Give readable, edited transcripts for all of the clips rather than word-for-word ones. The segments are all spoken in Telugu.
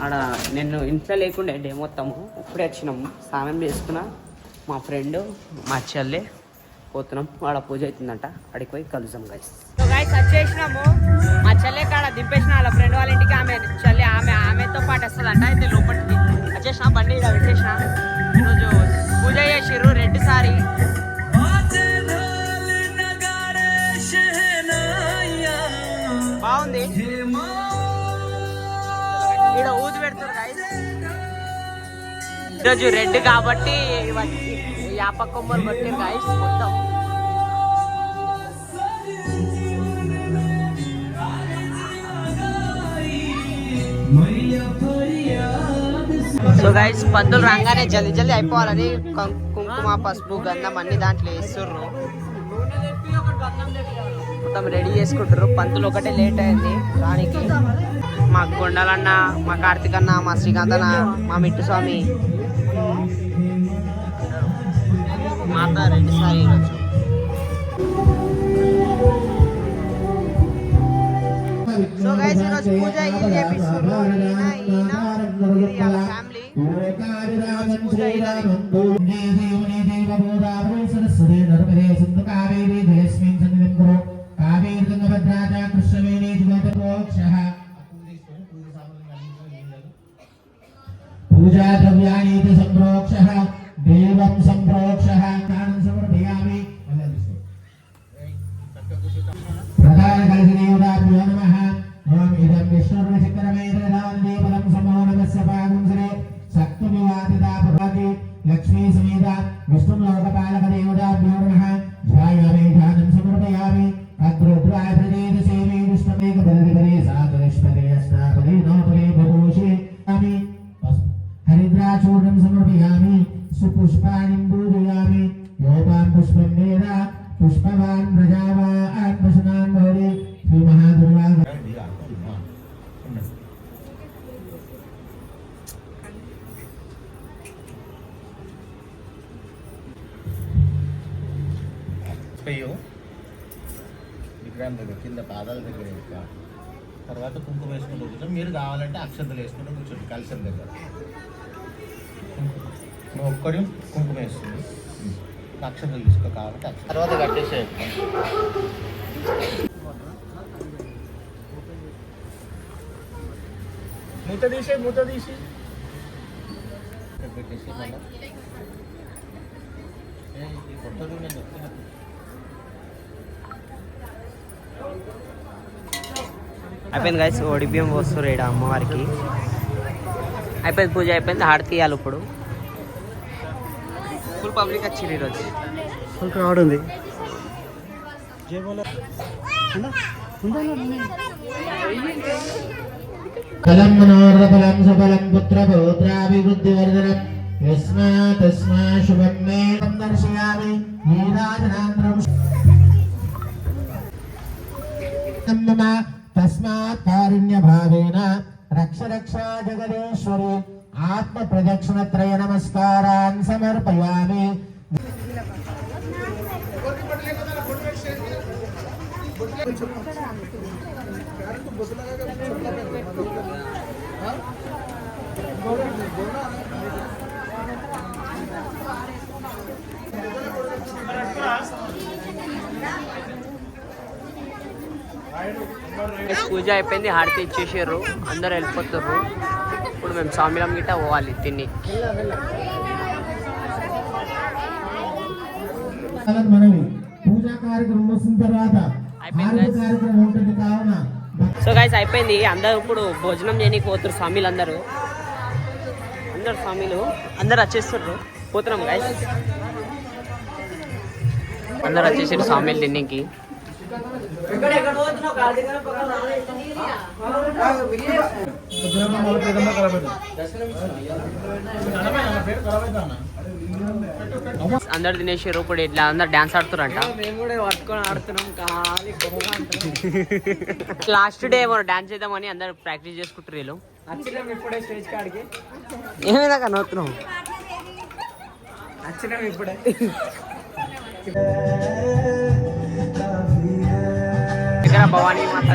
ఆడ నేను ఇంట్లో లేకుండే డే మొత్తము ఇప్పుడే వచ్చినాము. స్నానం చేసుకున్నా, మా ఫ్రెండ్ మా చెల్లె పోతున్నాం. ఆడ పూజ అవుతుందంట, అడిగి పోయి కలుద్దాం గైస్. గైస్ వచ్చేసినాము. మా చెల్లె కాడ దింపేసిన వాళ్ళ ఫ్రెండ్ వాళ్ళ ఇంటికి. ఆమెతో పాటు వస్తుందంట. అయితే లోపలికి వచ్చేసిన, బండి ఇక్కడ పెట్టేసిన. ఈరోజు పూజ చేసిర్రు, రెడ్ సారీ. బాగుంది. ఇక్కడ ఊది పెడతారు గైస్. ఈరోజు రెడ్ కాబట్టి యాప కొమ్మలు పట్టారు గైస్ మొత్తం. సో గైస్ పందులు రాగానే జల్దీ జల్దీ అయిపోవాలని కుంకుమ, పసుపు, గంధం అన్ని దాంట్లో వేస్తుర్రు. మొత్తం రెడీ చేసుకుంటారు. పంతులు ఒకటే లేట్ అయింది రానికి. మా కొండలన్న, మా కార్తీక్ అన్న, మా శ్రీకాంత్ అన్న, మా మిట్టు స్వామి మాత రెడ్డి సారి ఈరోజు. సో గైస్ ఈరోజు పూజ చేపిస్తున్నారు. ఫ్యామిలీ పూజా ద్రవ్యాణి సంప్రోక్షః దేవం సంప్రోక్షః జ్ఞానం సమర్పయామి. ప్రధాన కలశదేవతాభ్యో నమః. ఓం ఇదం విష్ణుర్వచక్రమేతదాన్నే పరం సమోనమస్య పాదంసరే శక్తివివాదితా భవతి లక్ష్మీ సమేత విష్ణులోకపాలక దేవతాభ్యో నమః. ధ్యాయామి ధ్యానం సమర్పయామి. అగ్రుద్రాయ ప్రదేత సేవే విష్ణుమేక బలిపరే సాధరిష్పరే అష్టాపరే నవపరే బభూషే ఆమి. హరిద్రాచూర్ణం సమర్పయామి. సుపుష్పాణిం పూజయామి. యోపాం పుష్పం వేద పుష్పవాన్ ప్రజావాన్ పశునాన్ భవతి. శ్రీ మహాదుర్గా విగ్రహం దగ్గర కింద పాదాల దగ్గర తర్వాత కుంకుమ వేసుకుంటూ కూర్చొని, మీరు కావాలంటే అక్షంతలు వేసుకుంటూ కూర్చోండి కలశం దగ్గర. నువ్వు ఒక్కడి కుంకుమ వేస్తుంది, అక్షంతలు తీసుకో కావాలంటే తర్వాత కట్టేసేయండి. మూత తీసి పెట్టేసి కొత్తది నేను చెప్తున్నా. అయిపోయింది గైస్. ఓడిపిఎం వస్తారు ఇక్కడ అమ్మవారికి. అయిపోయింది, పూజ అయిపోయింది. హారతి ఇవ్వాలి ఇప్పుడు. ఫుల్ పబ్లిక్ వచ్చింది ఈరోజు, ఫుల్ క్రౌడ్ ఉంది. ఫలం మనోరఫలం సఫలం పుత్ర పౌత్రాభివృద్ధివర్ధనం యస్మాత్ తస్మా శుభం మే దర్శయామి. నీరాజనాంతరం మమ తస్మాత్ కారుణ్య భావేన రక్ష రక్ష జగదీశ్వరి. ఆత్మ ప్రదక్షిణ త్రయ నమస్కారాన్ సమర్పయామి. పూజ అయిపోయింది, హారతి ఇచ్చేసారు, అందరు వెళ్ళిపోతారు. ఇప్పుడు మేము స్వామిలం గిట్ట పోవాలి తిని. సో గైస్ అయిపోయింది. అందరూ ఇప్పుడు భోజనం చేయడానికి పోతారు స్వామిలు. అందరూ స్వామిలు అందరు వచ్చేస్తారు. పోతున్నాం గైస్, అందరు వచ్చేసారు స్వామిలు తిన్నకి. అందరు తినేసారు. ఇప్పుడు ఇట్లా అందరు డాన్స్ ఆడుతారంట. లాస్ట్ డే ఏమో డాన్స్ చేద్దామని అందరు ప్రాక్టీస్ చేసుకుంటారు. వీళ్ళు ఏమైనా నవ్వుతున్నాం. ఇప్పుడే భవానీ మాత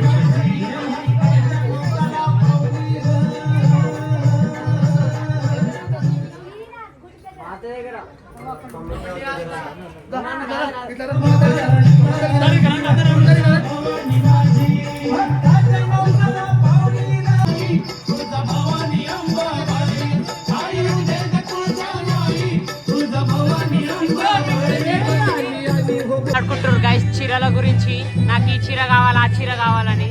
చీరల గురించి నాకు ఈ చీర కావాలి ఆ చీర కావాలని